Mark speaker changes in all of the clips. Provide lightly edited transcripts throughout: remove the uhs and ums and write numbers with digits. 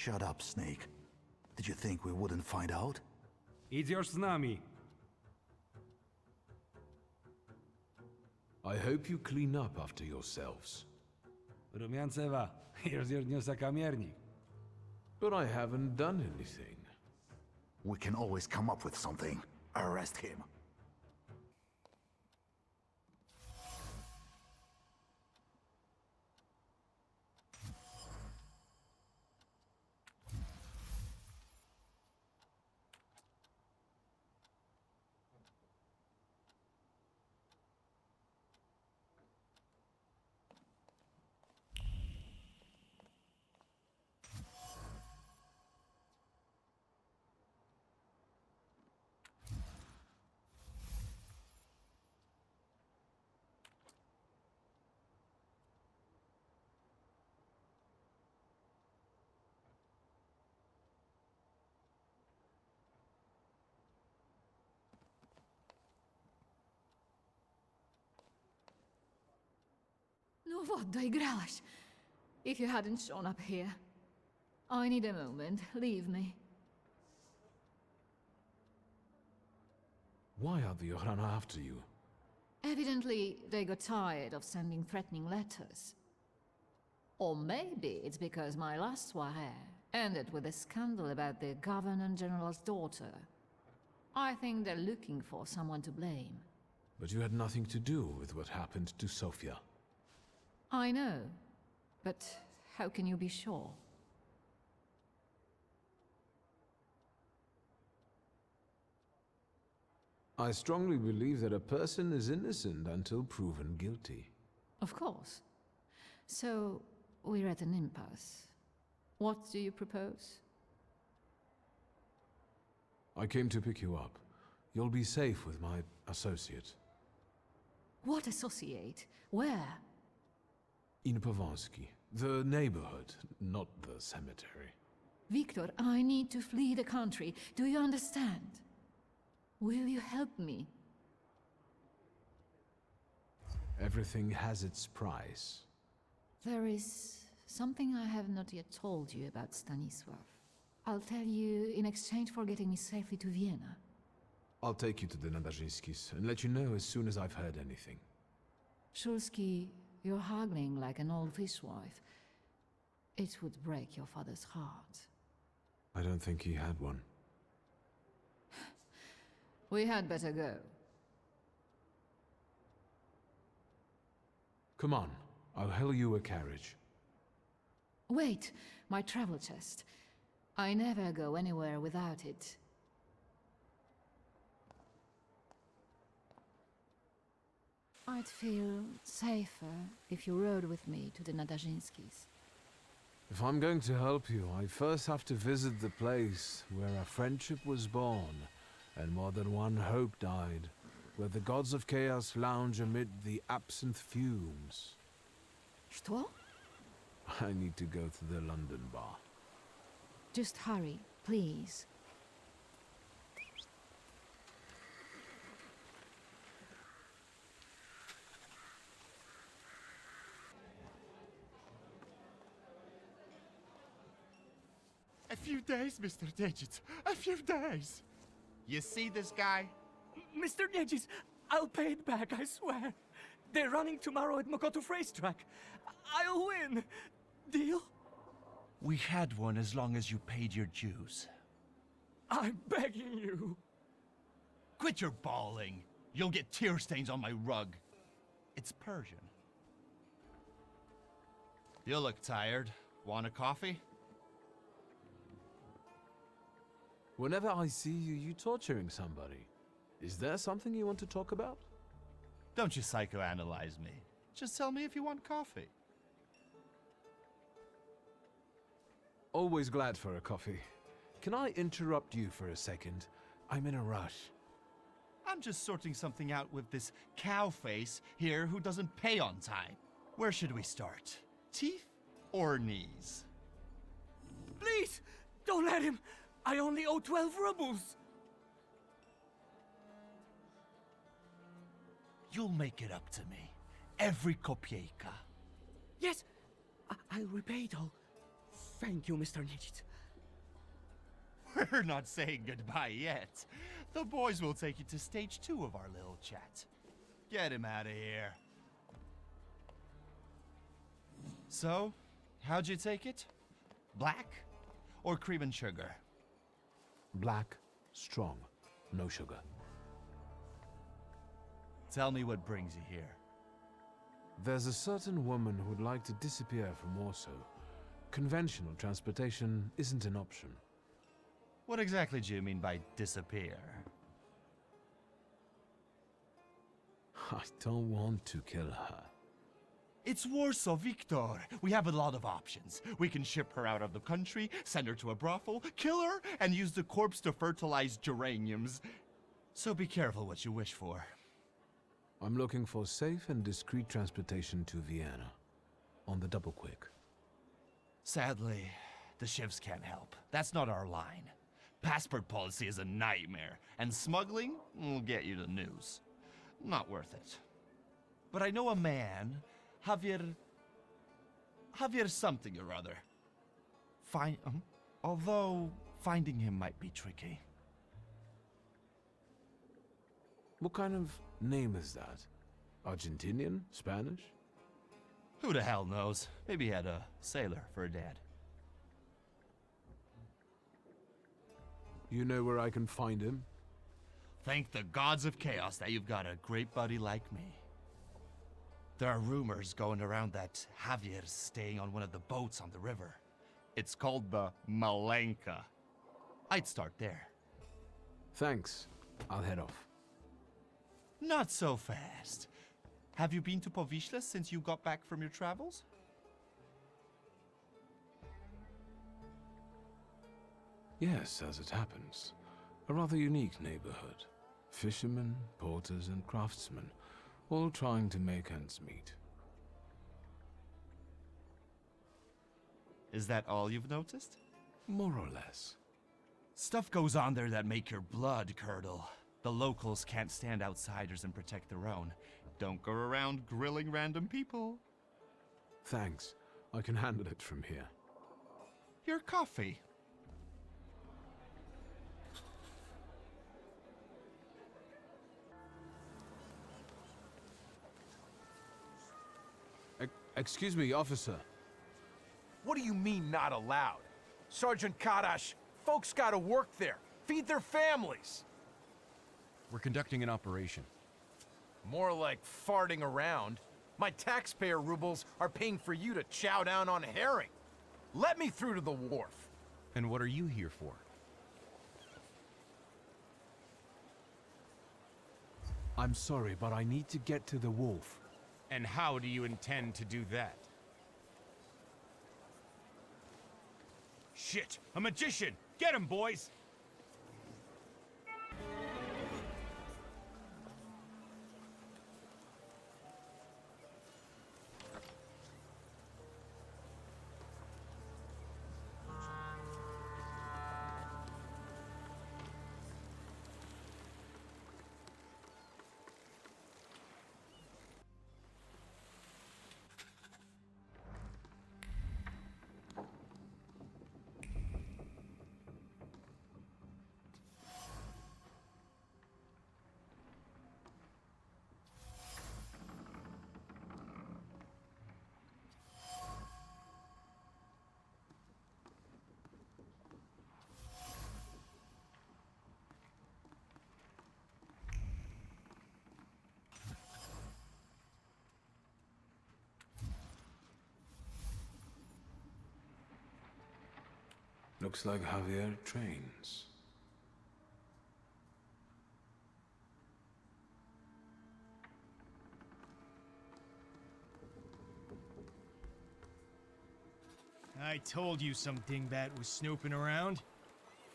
Speaker 1: Shut up, Snake. Did you think we wouldn't find out?
Speaker 2: Idziesz z nami.
Speaker 3: I hope you clean up after yourselves.
Speaker 2: Rumiancewa, już odniosła kamiernik.
Speaker 3: But I haven't done anything.
Speaker 1: We can always come up with something. Arrest him.
Speaker 4: No what, doigrałaś? If you hadn't shown up here. I need a moment. Leave me.
Speaker 3: Why are the Yohrana after you?
Speaker 4: Evidently, they got tired of sending threatening letters. Or maybe it's because my last soirée ended with a scandal about the Governor-General's daughter. I think they're looking for someone to blame.
Speaker 3: But you had nothing to do with what happened to Sofia.
Speaker 4: I know, but how can you be sure?
Speaker 3: I strongly believe that a person is innocent until proven guilty.
Speaker 4: Of course. So, we're at an impasse. What do you propose?
Speaker 3: I came to pick you up. You'll be safe with my associate.
Speaker 4: What associate? Where?
Speaker 3: In Pavansky. The neighborhood, not the cemetery.
Speaker 4: Victor, I need to flee the country. Do you understand? Will you help me?
Speaker 3: Everything has its price.
Speaker 4: There is something I have not yet told you about Stanisław. I'll tell you in exchange for getting me safely to Vienna.
Speaker 3: I'll take you to the Nadarzyńskis and let you know as soon as I've heard anything.
Speaker 4: Szulski, you're haggling like an old fishwife. It would break your father's heart.
Speaker 3: I don't think he had one.
Speaker 4: We had better go.
Speaker 3: Come on, I'll hail you a carriage.
Speaker 4: Wait, my travel chest. I never go anywhere without it. I'd feel safer if you rode with me to the Nadarzyńskis.
Speaker 3: If I'm going to help you, I first have to visit the place where a friendship was born and more than one hope died, where the gods of chaos lounge amid the absinthe fumes.
Speaker 4: Что?
Speaker 3: I need to go to the London bar.
Speaker 4: Just hurry, please.
Speaker 5: A few days, Mr. Digits. A few days. You see this guy?
Speaker 6: Mr. Niedzis, I'll pay it back, I swear. They're running tomorrow at Mokotów racetrack. I'll win. Deal?
Speaker 5: We had one as long as you paid your dues.
Speaker 6: I'm begging you.
Speaker 5: Quit your bawling. You'll get tear stains on my rug. It's Persian. You look tired. Want a coffee?
Speaker 3: Whenever I see you, you torturing somebody. Is there something you want to talk about?
Speaker 5: Don't you psychoanalyze me. Just tell me if you want coffee.
Speaker 3: Always glad for a coffee. Can I interrupt you for a second? I'm in a rush.
Speaker 5: I'm just sorting something out with this cow face here who doesn't pay on time. Where should we start? Teeth or knees?
Speaker 6: Please, don't let him. I only owe 12 rubles.
Speaker 5: You'll make it up to me. Every kopieka.
Speaker 6: Yes, I'll repay it all. Thank you, Mr. Niedzis.
Speaker 5: We're not saying goodbye yet. The boys will take you to stage 2 of our little chat. Get him out of here. So, how'd you take it? Black or cream and sugar?
Speaker 3: Black, strong, no sugar.
Speaker 5: Tell me what brings you here.
Speaker 3: There's a certain woman who would like to disappear from Warsaw. Conventional transportation isn't an option.
Speaker 5: What exactly do you mean by disappear?
Speaker 3: I don't want to kill her.
Speaker 5: It's Warsaw, Victor. We have a lot of options. We can ship her out of the country, send her to a brothel, kill her, and use the corpse to fertilize geraniums. So be careful what you wish for.
Speaker 3: I'm looking for safe and discreet transportation to Vienna. On the double quick.
Speaker 5: Sadly, the shivs can't help. That's not our line. Passport policy is a nightmare, and smuggling will get you the news. Not worth it. But I know a man, Javier something or other. Although finding him might be tricky.
Speaker 3: What kind of name is that? Argentinian? Spanish?
Speaker 5: Who the hell knows? Maybe he had a sailor for a dad.
Speaker 3: You know where I can find him?
Speaker 5: Thank the gods of chaos that you've got a great buddy like me. There are rumors going around that Javier's staying on one of the boats on the river. It's called the Malenka. I'd start there.
Speaker 3: Thanks. I'll head off.
Speaker 5: Not so fast. Have you been to Powieśle since you got back from your travels?
Speaker 3: Yes, as it happens. A rather unique neighborhood. Fishermen, porters, and craftsmen, all trying to make ends meet.
Speaker 5: Is that all you've noticed?
Speaker 3: More or less.
Speaker 5: Stuff goes on there that make your blood curdle. The locals can't stand outsiders and protect their own. Don't go around grilling random people.
Speaker 3: Thanks. I can handle it from here.
Speaker 5: Your coffee.
Speaker 3: Excuse me, officer.
Speaker 7: What do you mean, not allowed? Sergeant Karash, folks gotta work there, feed their families.
Speaker 8: We're conducting an operation.
Speaker 7: More like farting around. My taxpayer rubles are paying for you to chow down on herring. Let me through to the wharf.
Speaker 8: And what are you here for?
Speaker 3: I'm sorry, but I need to get to the wharf.
Speaker 9: And how do you intend to do that? Shit! A magician! Get him, boys!
Speaker 3: Looks like Javier trains.
Speaker 10: I told you some dingbat was snooping around.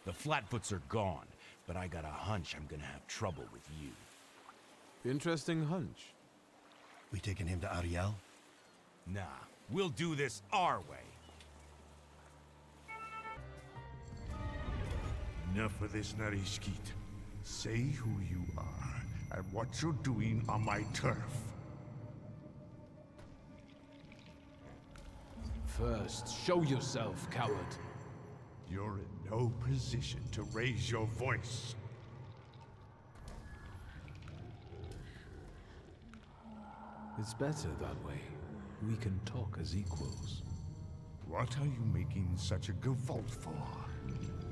Speaker 9: The Flatfoots are gone, but I got a hunch I'm gonna have trouble with you.
Speaker 3: Interesting hunch.
Speaker 11: We taking him to Ariel?
Speaker 9: Nah, we'll do this our way.
Speaker 1: Enough of this, Narishkit. Say who you are and what you're doing on my turf.
Speaker 3: First, show yourself, coward.
Speaker 1: You're in no position to raise your voice.
Speaker 3: It's better that way. We can talk as equals.
Speaker 1: What are you making such a gavolt for?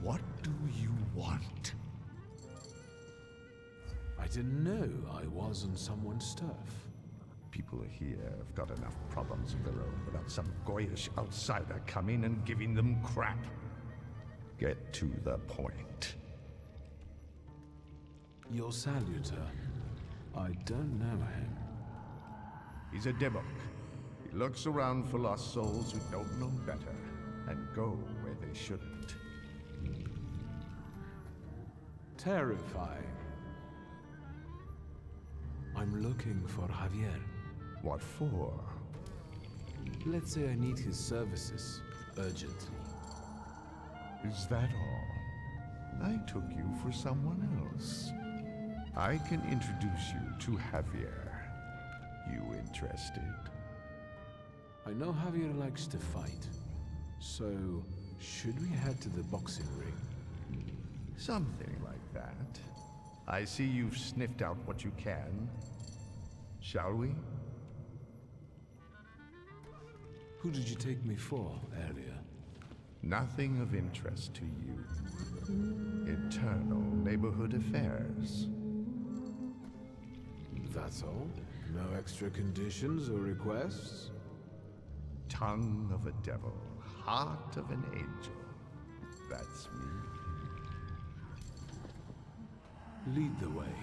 Speaker 1: What do you want?
Speaker 3: I didn't know I was on someone's turf.
Speaker 1: People here have got enough problems of their own without some goyish outsider coming and giving them crap. Get to the point.
Speaker 3: Your salutor. I don't know him.
Speaker 1: He's a Debok. He looks around for lost souls who don't know better and go where they shouldn't.
Speaker 3: Terrifying. I'm looking for Javier.
Speaker 1: What for?
Speaker 3: Let's say I need his services urgently.
Speaker 1: Is that all? I took you for someone else. I can introduce you to Javier. You interested?
Speaker 3: I know Javier likes to fight. So, should we head to the boxing ring?
Speaker 1: Something like that. I see you've sniffed out what you can. Shall we?
Speaker 3: Who did you take me for earlier?
Speaker 1: Nothing of interest to you. Internal neighborhood affairs.
Speaker 3: That's all? No extra conditions or requests?
Speaker 1: Tongue of a devil, heart of an angel. That's me.
Speaker 3: Lead the way.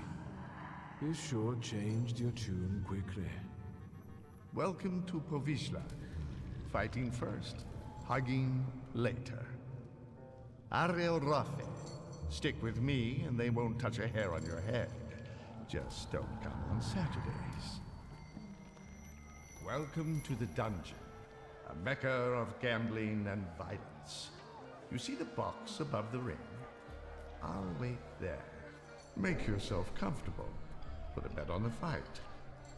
Speaker 3: You sure changed your tune quickly.
Speaker 1: Welcome to Povishla. Fighting first, hugging later. Ariel Rafe. Stick with me and they won't touch a hair on your head. Just don't come on Saturdays. Welcome to the dungeon, a mecca of gambling and violence. You see the box above the ring? I'll wait there. Make yourself comfortable. Put a bet on the fight.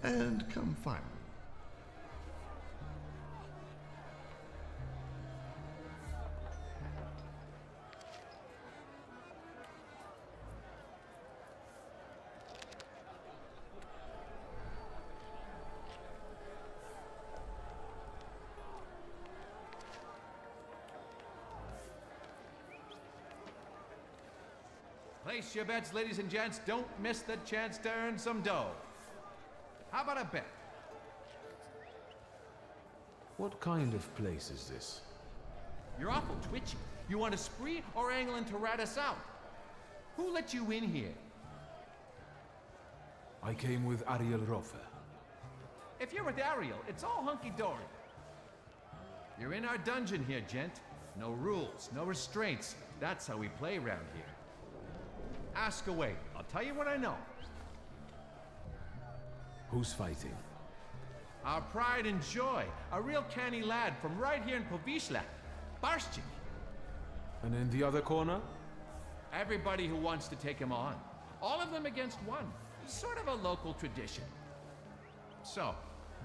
Speaker 1: And come find me.
Speaker 12: Place your bets, ladies and gents. Don't miss the chance to earn some dough. How about a bet?
Speaker 3: What kind of place is this?
Speaker 12: You're awful twitchy. You want a spree or angling to rat us out? Who let you in here?
Speaker 3: I came with Ariel Rofe.
Speaker 12: If you're with Ariel, it's all hunky-dory. You're in our dungeon here, gent. No rules, no restraints. That's how we play around here. Ask away. I'll tell you what I know.
Speaker 3: Who's fighting?
Speaker 12: Our pride and joy. A real canny lad from right here in Povishla. Barshchik.
Speaker 3: And in the other corner?
Speaker 12: Everybody who wants to take him on. All of them against one. Sort of a local tradition. So,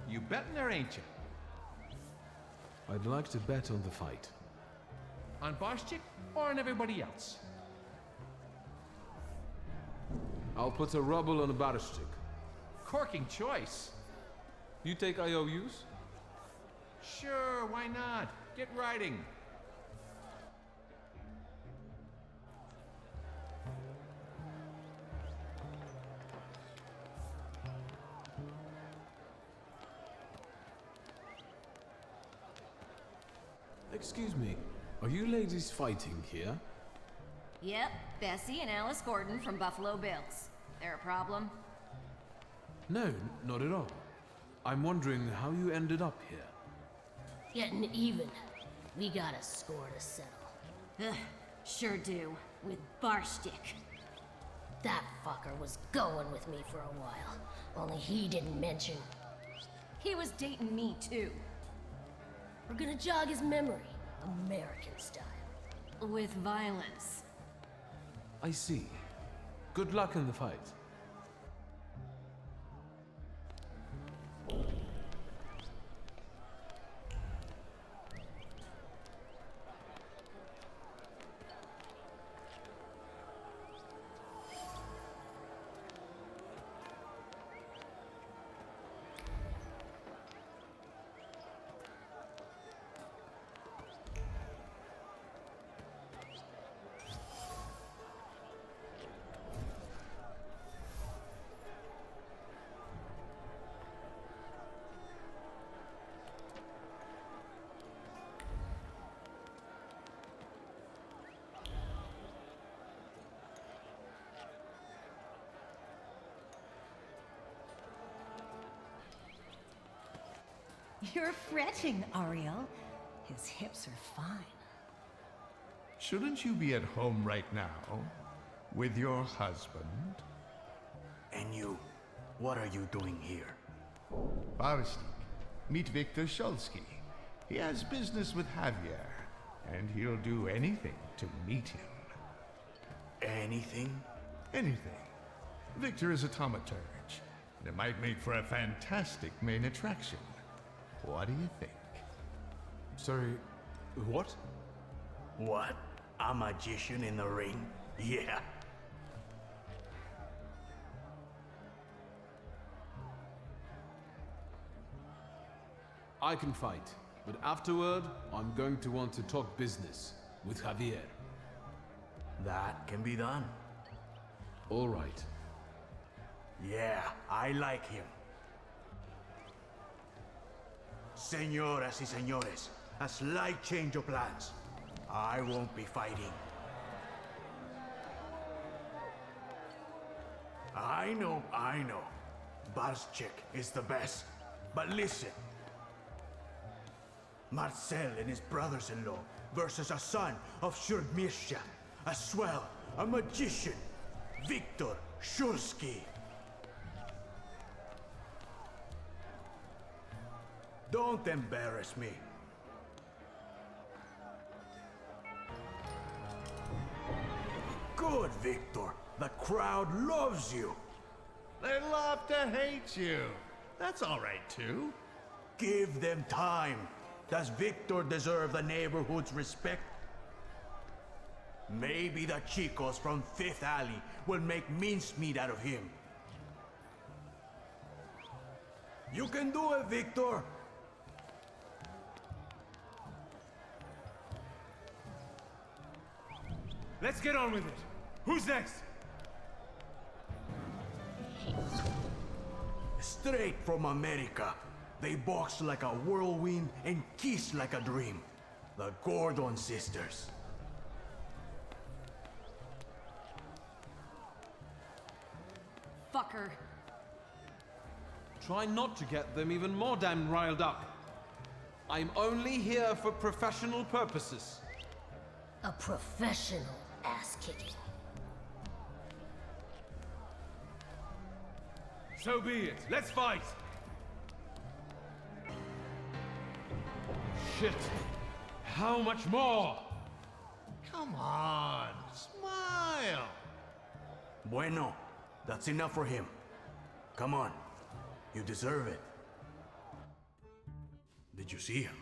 Speaker 12: you betting there, ain't you?
Speaker 3: I'd like to bet on the fight.
Speaker 12: On Barshchik or on everybody else?
Speaker 3: I'll put a ruble on a Barishchik.
Speaker 12: Corking choice.
Speaker 3: You take IOUs?
Speaker 12: Sure, why not? Get writing.
Speaker 3: Excuse me, are you ladies fighting here?
Speaker 13: Yep, Bessie and Alice Gordon from Buffalo Bills. There a problem?
Speaker 3: No, not at all. I'm wondering how you ended up here.
Speaker 14: Getting even. We got a score to settle.
Speaker 13: Ugh, sure do. With Barshchik.
Speaker 14: That fucker was going with me for a while. Only he didn't mention.
Speaker 13: He was dating me too.
Speaker 14: We're gonna jog his memory, American style.
Speaker 13: With violence.
Speaker 3: I see. Good luck in the fight.
Speaker 15: You're fretting, Ariel. His hips are fine.
Speaker 1: Shouldn't you be at home right now? With your husband?
Speaker 11: And you, what are you doing here?
Speaker 1: Barstik, meet Victor Shulsky. He has business with Javier, and he'll do anything to meet him.
Speaker 11: Anything?
Speaker 1: Anything. Victor is a thaumaturge, and it might make for a fantastic main attraction. What do you think?
Speaker 3: Sorry, what?
Speaker 11: What? A magician in the ring? Yeah.
Speaker 3: I can fight, but afterward, I'm going to want to talk business with Javier.
Speaker 11: That can be done.
Speaker 3: All right.
Speaker 11: Yeah, I like him. Señoras y señores, a slight change of plans. I won't be fighting. I know. Barschek is the best. But listen. Marcel and his brothers-in-law versus a son of Shurgmirsha, a swell, a magician, Victor Shulsky. Don't embarrass me. Good, Victor. The crowd loves you.
Speaker 1: They love to hate you. That's all right, too.
Speaker 11: Give them time. Does Victor deserve the neighborhood's respect? Maybe the chicos from Fifth Alley will make mincemeat out of him. You can do it, Victor.
Speaker 2: Let's get on with it. Who's next?
Speaker 11: Straight from America. They box like a whirlwind and kiss like a dream. The Gordon sisters.
Speaker 13: Fucker.
Speaker 3: Try not to get them even more damn riled up. I'm only here for professional purposes.
Speaker 14: A professional ass-kicking.
Speaker 2: So be it. Let's fight. Shit. How much more?
Speaker 1: Come on, smile.
Speaker 11: Bueno, that's enough for him. Come on, you deserve it. Did you see him?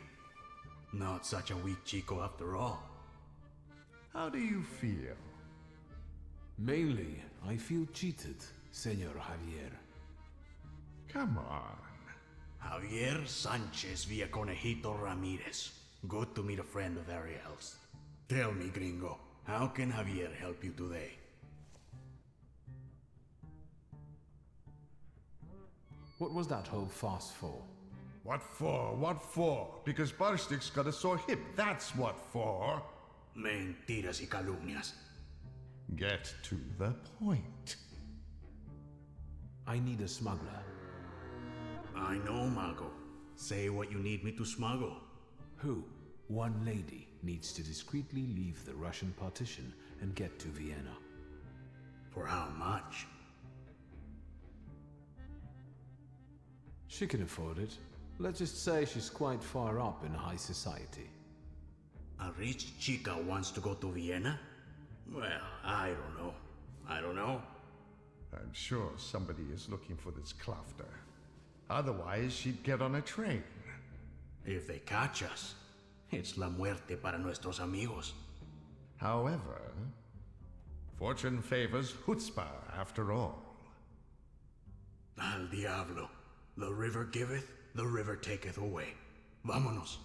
Speaker 11: Not such a weak chico after all.
Speaker 1: How do you feel?
Speaker 3: Mainly, I feel cheated, Senor Javier.
Speaker 1: Come on.
Speaker 11: Javier Sanchez Villaconejito Ramirez. Good to meet a friend of Ariel's. Tell me, gringo, how can Javier help you today?
Speaker 3: What was that whole farce for?
Speaker 1: What for? What for? Because Barstik's got a sore hip, that's what for.
Speaker 11: Mentiras y calumnias.
Speaker 1: Get to the point.
Speaker 3: I need a smuggler.
Speaker 11: I know, Mago. Say what you need me to smuggle.
Speaker 3: Who? One lady needs to discreetly leave the Russian partition and get to Vienna.
Speaker 11: For how much?
Speaker 3: She can afford it. Let's just say she's quite far up in high society.
Speaker 11: A rich chica wants to go to Vienna? Well, I don't know.
Speaker 1: I'm sure somebody is looking for this Klafter. Otherwise, she'd get on a train.
Speaker 11: If they catch us, it's la muerte para nuestros amigos.
Speaker 1: However, fortune favors chutzpah after all.
Speaker 11: Al diablo. The river giveth, the river taketh away. Vámonos.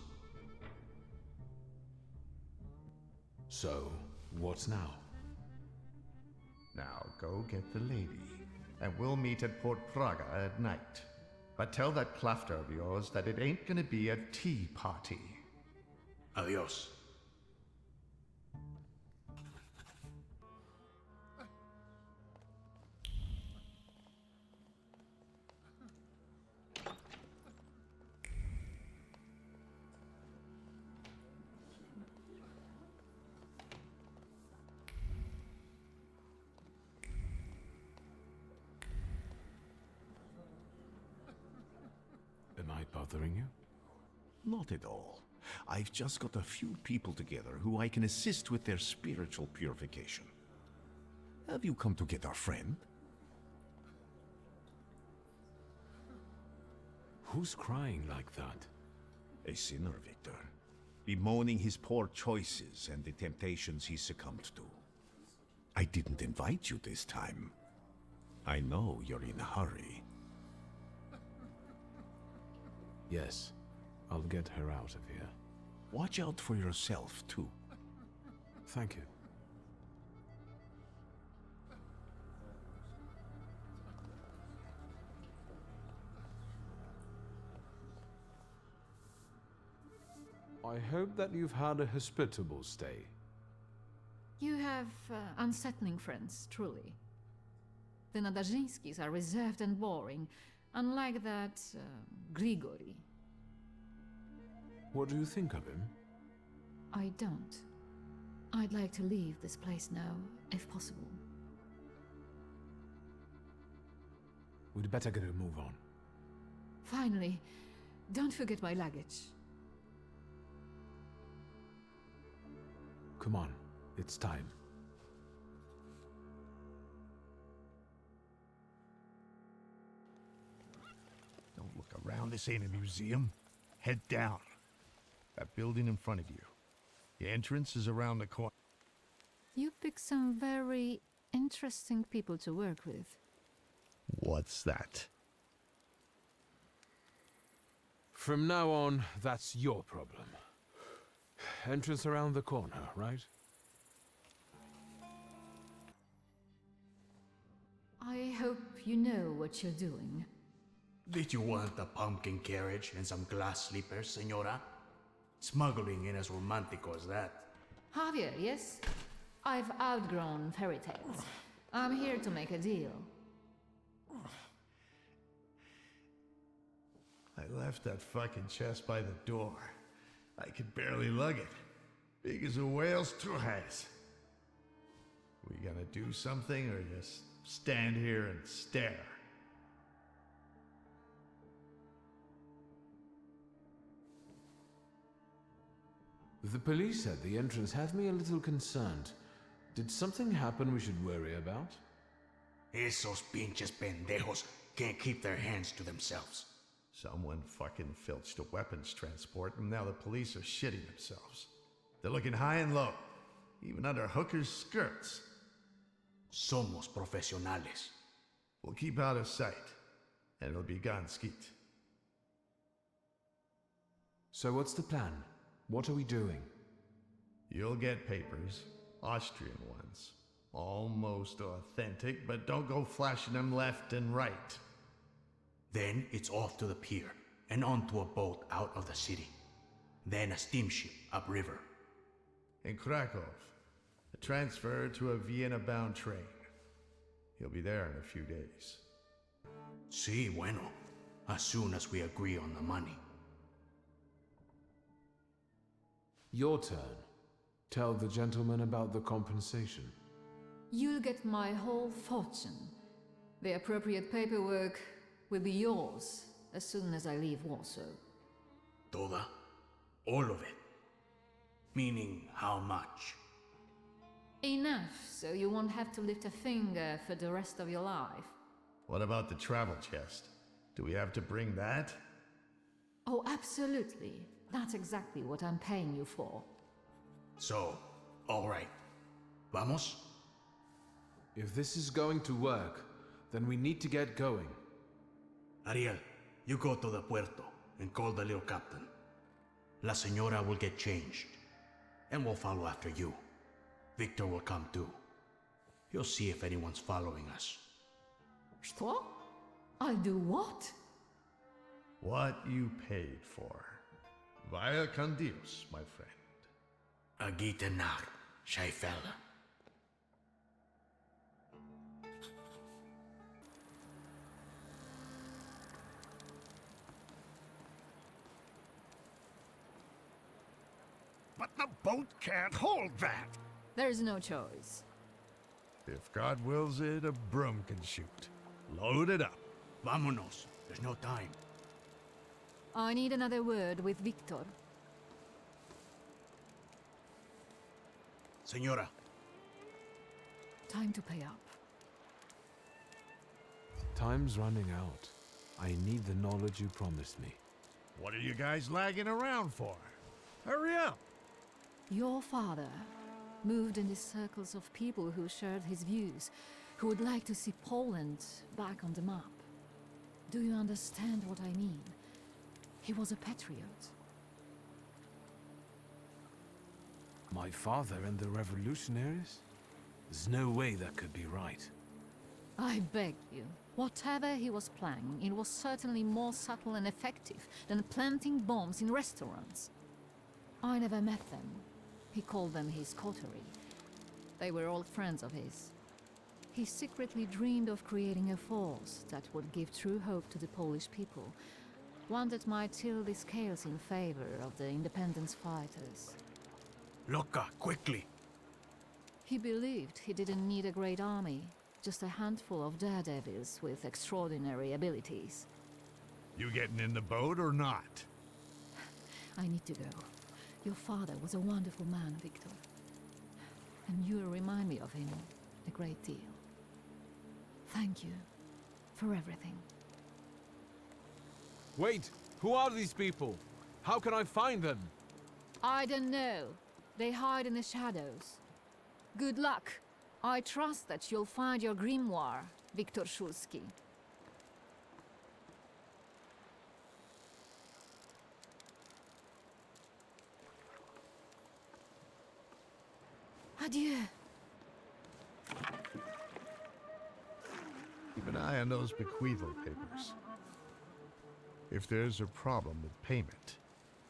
Speaker 3: So, what's now?
Speaker 1: Now go get the lady, and we'll meet at Port Praga at night. But tell that Klafter of yours that it ain't gonna be a tea party.
Speaker 11: Adios.
Speaker 3: bothering you?
Speaker 11: Not at all. I've just got a few people together who I can assist with their spiritual purification. Have you come to get our friend?
Speaker 3: Who's crying like that?
Speaker 11: A sinner, Victor. Bemoaning his poor choices and the temptations he succumbed to. I didn't invite you this time. I know you're in a hurry.
Speaker 3: Yes, I'll get her out of here.
Speaker 11: Watch out for yourself, too.
Speaker 3: Thank you. I hope that you've had a hospitable stay.
Speaker 4: You have unsettling friends, truly. The Nadajinskis are reserved and boring, unlike that Grigory.
Speaker 3: What do you think of him?
Speaker 4: I don't. I'd like to leave this place now, if possible.
Speaker 3: We'd better get a move on.
Speaker 4: Finally, don't forget my luggage.
Speaker 3: Come on, it's time.
Speaker 1: Don't look around, this ain't a museum. Head down. That building in front of you. The entrance is around the corner.
Speaker 4: You pick some very interesting people to work with.
Speaker 1: What's that?
Speaker 3: From now on, that's your problem. Entrance around the corner, right?
Speaker 4: I hope you know what you're doing.
Speaker 11: Did you want a pumpkin carriage and some glass slippers, senora? Smuggling ain't as romantico as that.
Speaker 4: Javier, yes? I've outgrown fairy tales. I'm here to make a deal.
Speaker 1: I left that fucking chest by the door. I could barely lug it. Big as a whale's has. We gonna do something or just stand here and stare?
Speaker 3: The police at the entrance have me a little concerned. Did something happen we should worry about?
Speaker 11: Esos pinches pendejos can't keep their hands to themselves.
Speaker 1: Someone fucking filched a weapons transport and now the police are shitting themselves. They're looking high and low, even under hookers' skirts.
Speaker 11: Somos profesionales.
Speaker 1: We'll keep out of sight, and it'll be gone skeet.
Speaker 3: So what's the plan? What are we doing?
Speaker 1: You'll get papers, Austrian ones. Almost authentic, but don't go flashing them left and right.
Speaker 11: Then it's off to the pier, and onto a boat out of the city. Then a steamship upriver.
Speaker 1: In Krakow, a transfer to a Vienna-bound train. He'll be there in a few days.
Speaker 11: Sí, bueno. As soon as we agree on the money.
Speaker 3: Your turn. Tell the gentleman about the compensation.
Speaker 4: You'll get my whole fortune. The appropriate paperwork will be yours as soon as I leave Warsaw.
Speaker 11: Toda? All of it? Meaning how much?
Speaker 4: Enough, so you won't have to lift a finger for the rest of your life.
Speaker 1: What about the travel chest? Do we have to bring that?
Speaker 4: Oh, absolutely. That's exactly what I'm paying you for.
Speaker 11: So, all right. Vamos?
Speaker 3: If this is going to work, then we need to get going.
Speaker 11: Ariel, you go to the puerto and call the little captain. La Señora will get changed, and we'll follow after you. Victor will come too. You'll see if anyone's following us.
Speaker 4: Что? I'll do what?
Speaker 1: What you paid for. Vaya con Dios, my friend.
Speaker 11: A gute Nacht, Scheifella.
Speaker 1: But the boat can't hold that!
Speaker 4: There's no choice.
Speaker 1: If God wills it, a broom can shoot. Load it up.
Speaker 11: Vámonos. There's no time.
Speaker 4: I need another word with Victor.
Speaker 11: Senora.
Speaker 4: Time to pay up.
Speaker 3: Time's running out. I need the knowledge you promised me.
Speaker 1: What are you guys lagging around for? Hurry up!
Speaker 4: Your father moved in the circles of people who shared his views, who would like to see Poland back on the map. Do you understand what I mean? He was a patriot.
Speaker 3: My father and the revolutionaries? There's no way that could be right.
Speaker 4: I beg you. Whatever he was planning, it was certainly more subtle and effective than planting bombs in restaurants. I never met them. He called them his coterie. They were old friends of his. He secretly dreamed of creating a force that would give true hope to the Polish people, one that might tilt the scales in favor of the independence fighters.
Speaker 11: Loca, quickly!
Speaker 4: He believed he didn't need a great army, just a handful of daredevils with extraordinary abilities.
Speaker 1: You getting in the boat or not?
Speaker 4: I need to go. Your father was a wonderful man, Victor. And you remind me of him a great deal. Thank you for everything.
Speaker 3: Wait! Who are these people? How can I find them?
Speaker 4: I don't know. They hide in the shadows. Good luck. I trust that you'll find your grimoire, Victor Szulski. Adieu.
Speaker 1: Keep an eye on those bequeathal papers. If there's a problem with payment,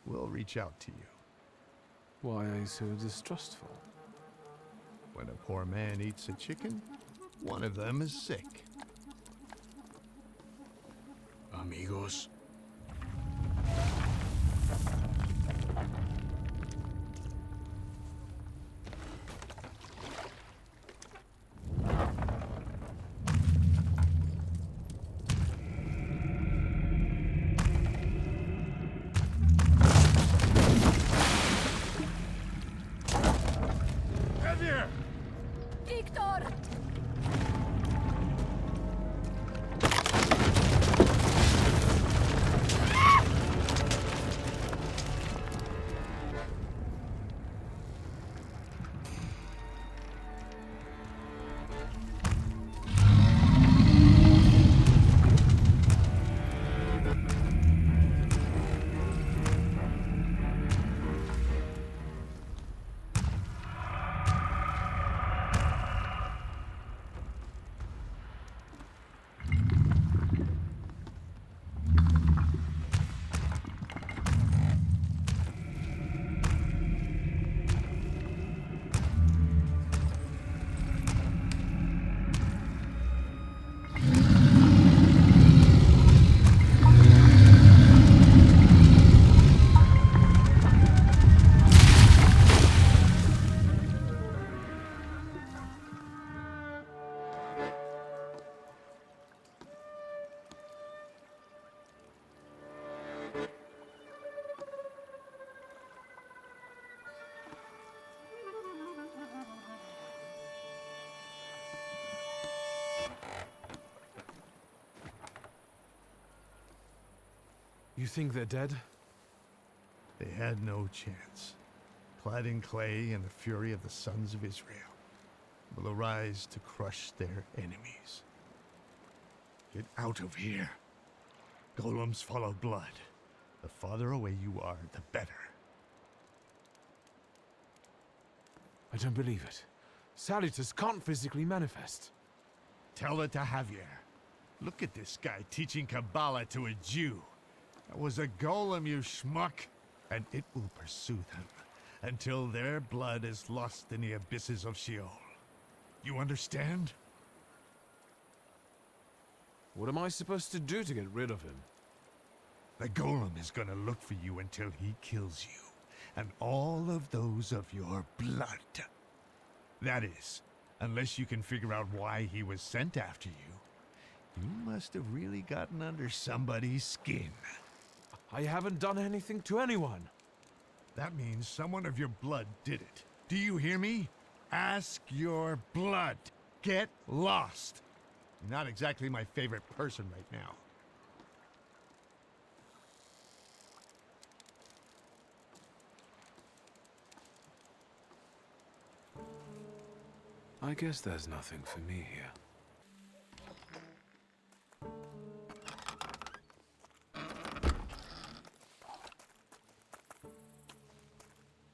Speaker 1: we'll reach out to you.
Speaker 3: Why are you so distrustful?
Speaker 1: When a poor man eats a chicken, one of them is sick.
Speaker 11: Amigos.
Speaker 4: Victor!
Speaker 3: You think they're dead?
Speaker 1: They had no chance. Clad in clay and the fury of the sons of Israel will arise to crush their enemies. Get out of here. Golems follow blood. The farther away you are, the better.
Speaker 3: I don't believe it. Salutus can't physically manifest.
Speaker 1: Tell it to Javier. Look at this guy teaching Kabbalah to a Jew. That was a golem, you schmuck. And it will pursue them until their blood is lost in the abysses of Sheol. You understand?
Speaker 3: What am I supposed to do to get rid of him?
Speaker 1: The golem is gonna look for you until he kills you, and all of those of your blood. That is, unless you can figure out why he was sent after you. You must have really gotten under somebody's skin.
Speaker 3: I haven't done anything to anyone.
Speaker 1: That means someone of your blood did it. Do you hear me? Ask your blood. Get lost. You're not exactly my favorite person right now.
Speaker 3: I guess there's nothing for me here.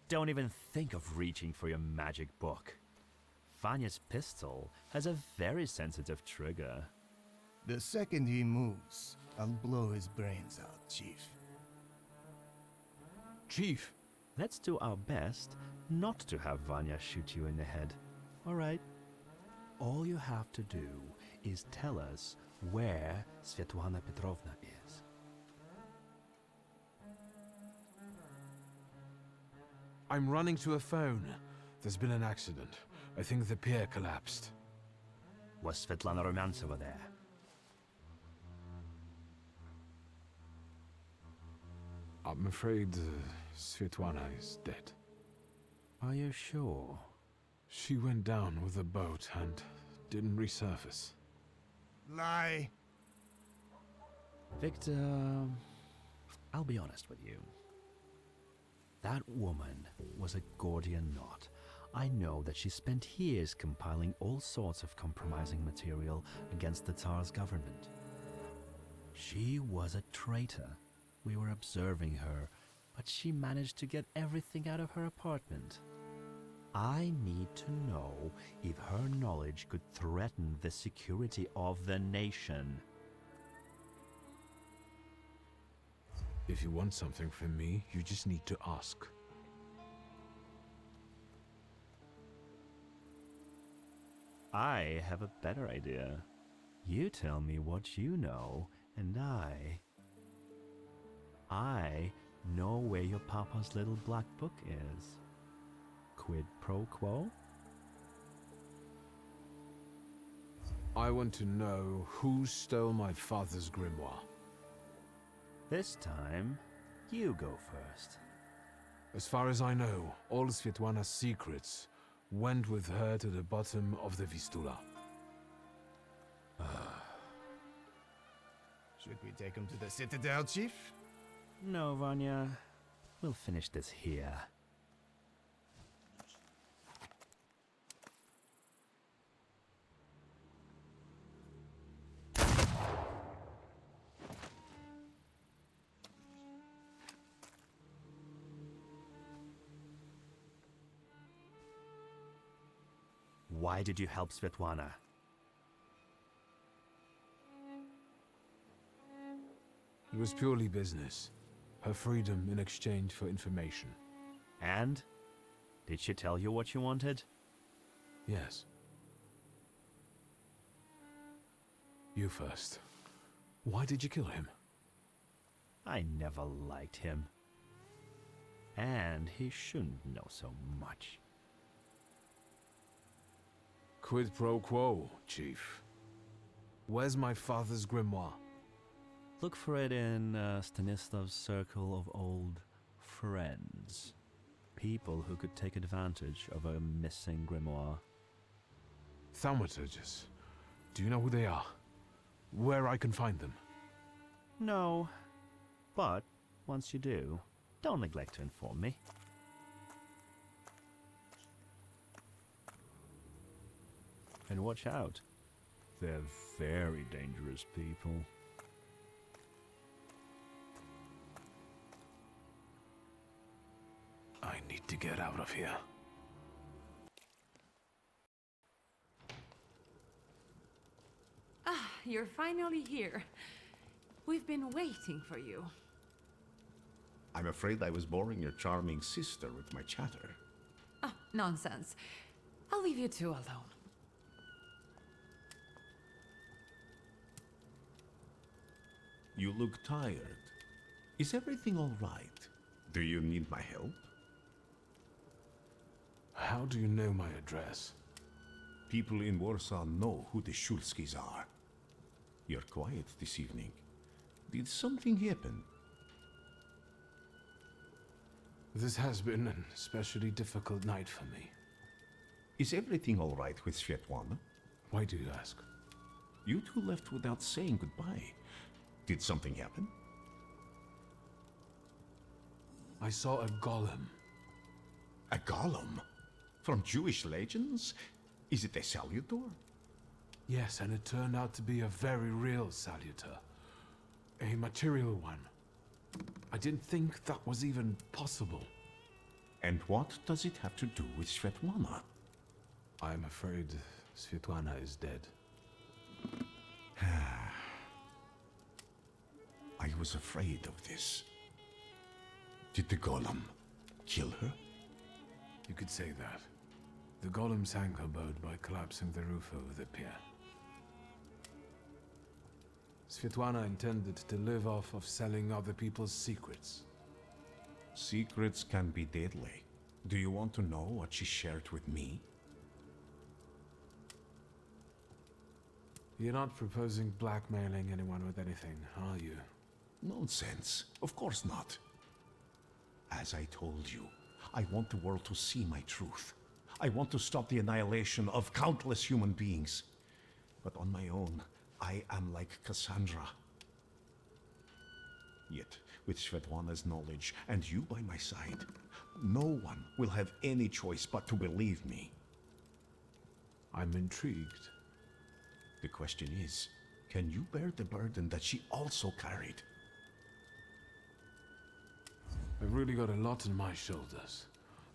Speaker 16: Don't even think of reaching for your magic book. Vanya's pistol has a very sensitive trigger.
Speaker 17: The second he moves, I'll blow his brains out, Chief.
Speaker 3: Chief!
Speaker 16: Let's do our best not to have Vanya shoot you in the head. Alright? All you have to do is tell us where Svetlana Petrovna is.
Speaker 3: I'm running to a phone. There's been an accident. I think the pier collapsed.
Speaker 16: Was Svetlana Rumyantseva there?
Speaker 3: I'm afraid Svetlana is dead.
Speaker 16: Are you sure?
Speaker 3: She went down with a boat and didn't resurface.
Speaker 17: Lie.
Speaker 16: Victor, I'll be honest with you. That woman was a Gordian knot. I know that she spent years compiling all sorts of compromising material against the Tsar's government. She was a traitor. We were observing her, but she managed to get everything out of her apartment. I need to know if her knowledge could threaten the security of the nation.
Speaker 3: If you want something from me, you just need to ask.
Speaker 16: I have a better idea. You tell me what you know, and I know where your papa's little black book is. Quid pro quo?
Speaker 3: I want to know who stole my father's grimoire.
Speaker 16: This time, you go first.
Speaker 3: As far as I know, all Svetlana's secrets went with her to the bottom of the Vistula.
Speaker 17: Should we take him to the Citadel, Chief?
Speaker 16: No, Vanya. We'll finish this here. Why did you help Svetlana?
Speaker 3: It was purely business. Her freedom in exchange for information.
Speaker 16: And? Did she tell you what you wanted?
Speaker 3: Yes. You first. Why did you kill him?
Speaker 16: I never liked him. And he shouldn't know so much.
Speaker 3: Quid pro quo, Chief. Where's my father's grimoire?
Speaker 16: Look for it in Stanislav's circle of old friends. People who could take advantage of a missing grimoire.
Speaker 3: Thaumaturges. Do you know who they are? Where I can find them?
Speaker 16: No. But, once you do, don't neglect to inform me. And watch out. They're very dangerous people.
Speaker 3: I need to get out of here.
Speaker 18: Ah, you're finally here. We've been waiting for you.
Speaker 1: I'm afraid I was boring your charming sister with my chatter.
Speaker 18: Ah, nonsense. I'll leave you two alone.
Speaker 1: You look tired. Is everything all right? Do you need my help?
Speaker 3: How do you know my address?
Speaker 1: People in Warsaw know who the Shulskis are. You're quiet this evening. Did something happen?
Speaker 3: This has been an especially difficult night for me.
Speaker 19: Is everything all right with Svetlana?
Speaker 3: Why do you ask?
Speaker 19: You two left without saying goodbye. Did something happen?
Speaker 3: I saw a golem.
Speaker 19: A golem? From Jewish legends? Is it a salutor?
Speaker 3: Yes, and it turned out to be a very real salutor. A material one. I didn't think that was even possible.
Speaker 19: And what does it have to do with Svetlana?
Speaker 3: I'm afraid Svetlana is dead.
Speaker 19: I was afraid of this. Did the golem kill her?
Speaker 3: You could say that. The golem sank her boat by collapsing the roof over the pier. Svetlana intended to live off of selling other people's secrets.
Speaker 19: Secrets can be deadly. Do you want to know what she shared with me?
Speaker 3: You're not proposing blackmailing anyone with anything, are you?
Speaker 19: Nonsense. Of course not. As I told you, I want the world to see my truth. I want to stop the annihilation of countless human beings. But on my own, I am like Cassandra. Yet, with Svetlana's knowledge and you by my side, no one will have any choice but to believe me.
Speaker 3: I'm intrigued.
Speaker 19: The question is, can you bear the burden that she also carried?
Speaker 3: I've really got a lot on my shoulders.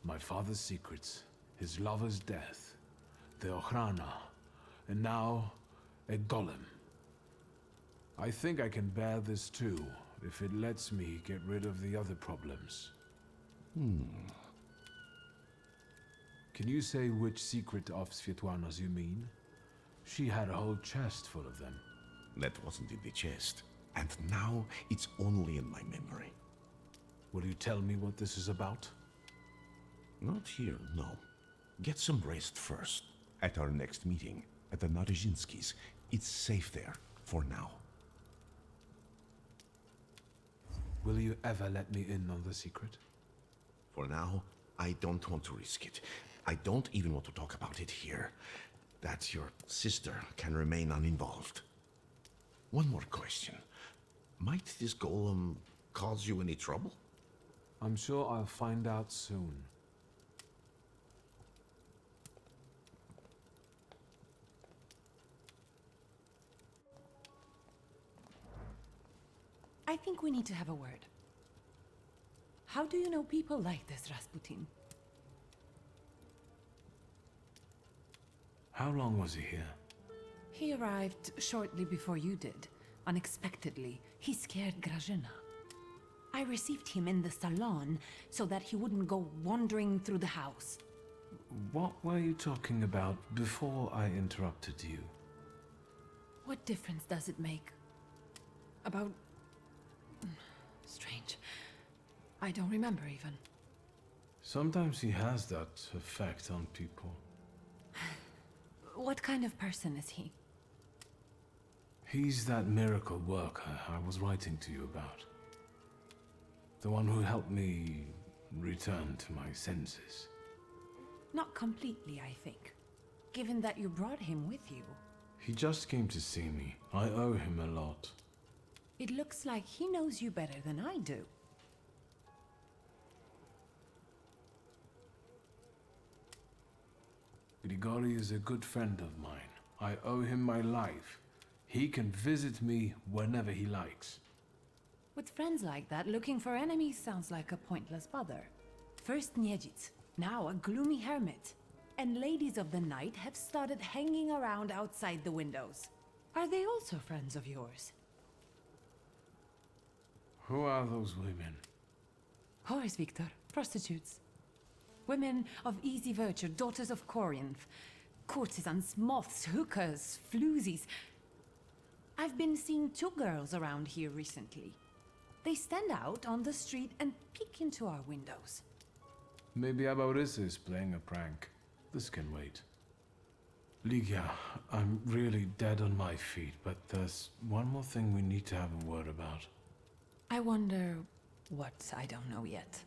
Speaker 3: My father's secrets, his lover's death, the Ochrana, and now a golem. I think I can bear this too, if it lets me get rid of the other problems. Can you say which secret of Svetlana's you mean? She had a whole chest full of them.
Speaker 19: That wasn't in the chest. And now it's only in my memory.
Speaker 3: Will you tell me what this is about?
Speaker 19: Not here, no. Get some rest first. At our next meeting, at the Narizhinskis. It's safe there, for now.
Speaker 3: Will you ever let me in on the secret?
Speaker 19: For now, I don't want to risk it. I don't even want to talk about it here. That your sister can remain uninvolved. One more question. Might this golem cause you any trouble?
Speaker 3: I'm sure I'll find out soon.
Speaker 18: I think we need to have a word. How do you know people like this, Rasputin?
Speaker 3: How long was he here?
Speaker 18: He arrived shortly before you did. Unexpectedly, he scared Grażyna. I received him in the salon so that he wouldn't go wandering through the house.
Speaker 3: What were you talking about before I interrupted you?
Speaker 18: What difference does it make? About... Strange. I don't remember even.
Speaker 3: Sometimes he has that effect on people.
Speaker 18: What kind of person is he?
Speaker 3: He's that miracle worker I was writing to you about. The one who helped me return to my senses.
Speaker 18: Not completely, I think. Given that you brought him with you.
Speaker 3: He just came to see me. I owe him a lot.
Speaker 18: It looks like he knows you better than I do.
Speaker 3: Grigori is a good friend of mine. I owe him my life. He can visit me whenever he likes.
Speaker 18: With friends like that, looking for enemies sounds like a pointless bother. First Niedzic, now a gloomy hermit. And ladies of the night have started hanging around outside the windows. Are they also friends of yours?
Speaker 3: Who are those women?
Speaker 18: Whores, Victor. Prostitutes. Women of easy virtue, daughters of Corinth. Courtesans, moths, hookers, floozies. I've been seeing 2 girls around here recently. They stand out on the street and peek into our windows.
Speaker 3: Maybe Abaurisa is playing a prank. This can wait. Ligia, I'm really dead on my feet, but there's one more thing we need to have a word about.
Speaker 18: I wonder what I don't know yet.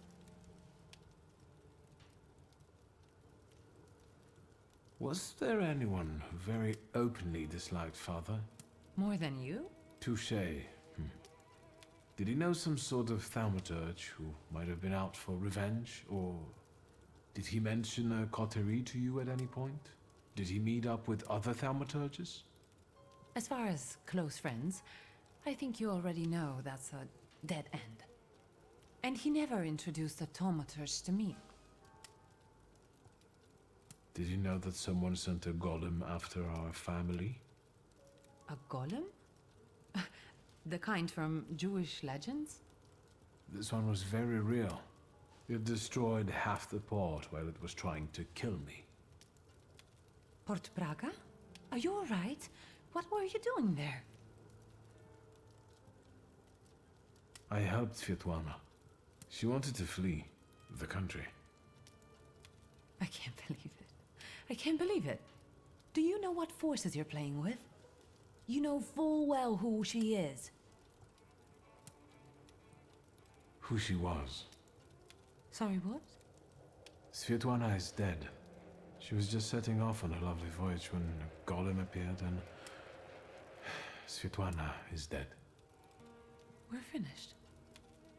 Speaker 3: Was there anyone who very openly disliked Father?
Speaker 18: More than you?
Speaker 3: Touché. Did he know some sort of thaumaturge who might have been out for revenge, or did he mention a coterie to you at any point? Did he meet up with other thaumaturges?
Speaker 18: As far as close friends, I think you already know that's a dead end. And he never introduced a thaumaturge to me.
Speaker 3: Did you know that someone sent a golem after our family?
Speaker 18: A golem? The kind from Jewish legends?
Speaker 3: This one was very real. It destroyed half the port while it was trying to kill me.
Speaker 18: Port Praga? Are you alright? What were you doing there?
Speaker 3: I helped Svetlana. She wanted to flee the country.
Speaker 18: I can't believe it. I can't believe it. Do you know what forces you're playing with? You know full well who she is.
Speaker 3: Who she was.
Speaker 18: Sorry, what?
Speaker 3: Svetlana is dead. She was just setting off on a lovely voyage when a golem appeared and... Svetlana is dead.
Speaker 18: We're finished.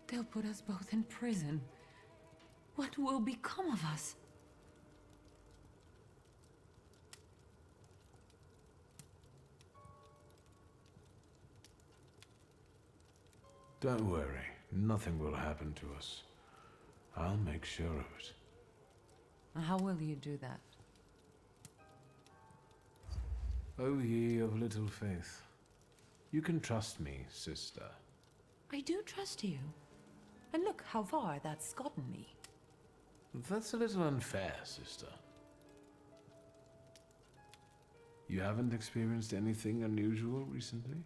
Speaker 18: They'll put us both in prison. What will become of us?
Speaker 3: Don't worry. Nothing will happen to us. I'll make sure of it.
Speaker 18: How will you do that?
Speaker 3: O ye of little faith. You can trust me, sister.
Speaker 18: I do trust you. And look how far that's gotten me.
Speaker 3: That's a little unfair, sister. You haven't experienced anything unusual recently?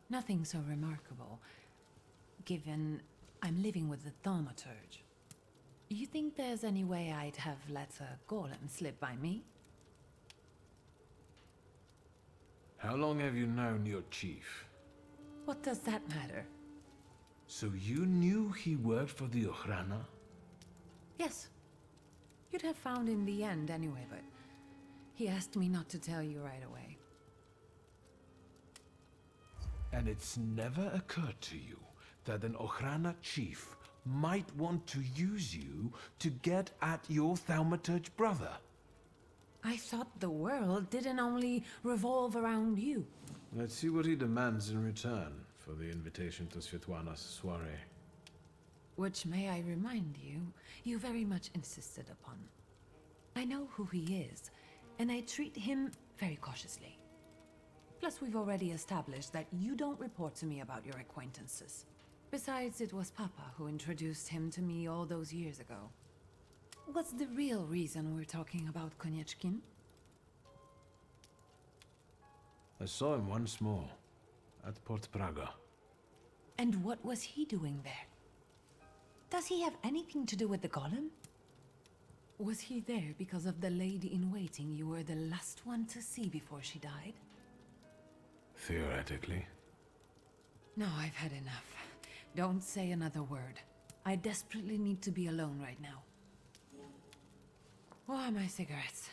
Speaker 18: Nothing so remarkable, given I'm living with the thaumaturge. You think there's any way I'd have let a golem slip by me?
Speaker 3: How long have you known your chief?
Speaker 18: What does that matter?
Speaker 3: So you knew he worked for the Ochrana?
Speaker 18: Yes. You'd have found in the end anyway, but he asked me not to tell you right away.
Speaker 3: And it's never occurred to you that an Ochrana chief might want to use you to get at your thaumaturge brother?
Speaker 18: I thought the world didn't only revolve around you.
Speaker 3: Let's see what he demands in return for the invitation to Svetlana's soiree.
Speaker 18: Which, may I remind you, you very much insisted upon. I know who he is, and I treat him very cautiously. Plus, we've already established that you don't report to me about your acquaintances. Besides, it was Papa who introduced him to me all those years ago. What's the real reason we're talking about Konieczkin?
Speaker 3: I saw him once more, at Port Praga.
Speaker 18: And what was he doing there? Does he have anything to do with the golem? Was he there because of the lady-in-waiting you were the last one to see before she died?
Speaker 3: Theoretically.
Speaker 18: No, I've had enough. Don't say another word. I desperately need to be alone right now. Where are my cigarettes?